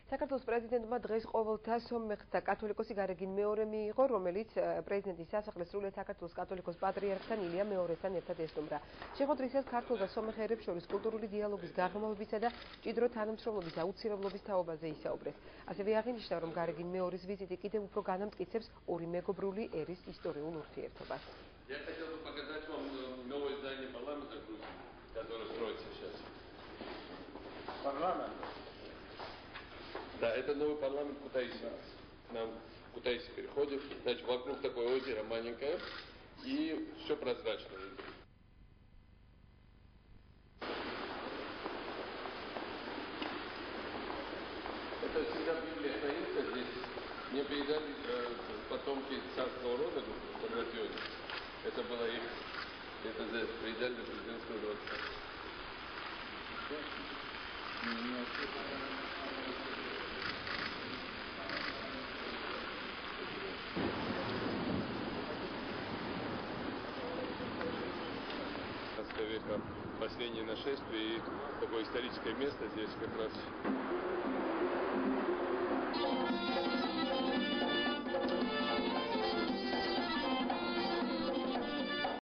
საქართველოს პრეზიდენტმა დღეს ყოველთა სომეხთა კათოლიკოსი გარეგინ მეორე მიიღო, რომელიც პრეზიდენტის სასახლეს სრულიად საქართველოს კათოლიკოს პატრიარქთან ილია მეორესთან ერთად ესტუმრა. შეხვედრისას ქართულ და სომეხ ერებს შორის კულტურული დიალოგის გაღრმავებისა და მჭიდრო თანამშრომლობის აუცილებლობის თაობაზე ისაუბრეს. ასევე აღინიშნა, რომ გარეგინ მეორის ვიზიტი კიდევ უფრო განამტკიცებს ორი მეგობრული ერის ისტორიულ ურთიერთობას. Я хотел бы показать вам новое здание парламента Грузии, которое строится сейчас. Парламент? Да, это новый парламент Кутаиси. К нам Кутаиси переходит. Значит, вокруг такое озеро маленькое и все прозрачно. Это всегда Библия хранится здесь. Мне передали потомки царского рода в Багратионе. Это было их. Это передали до президентского дворца. Века последнее нашествие и такое историческое место здесь как раз.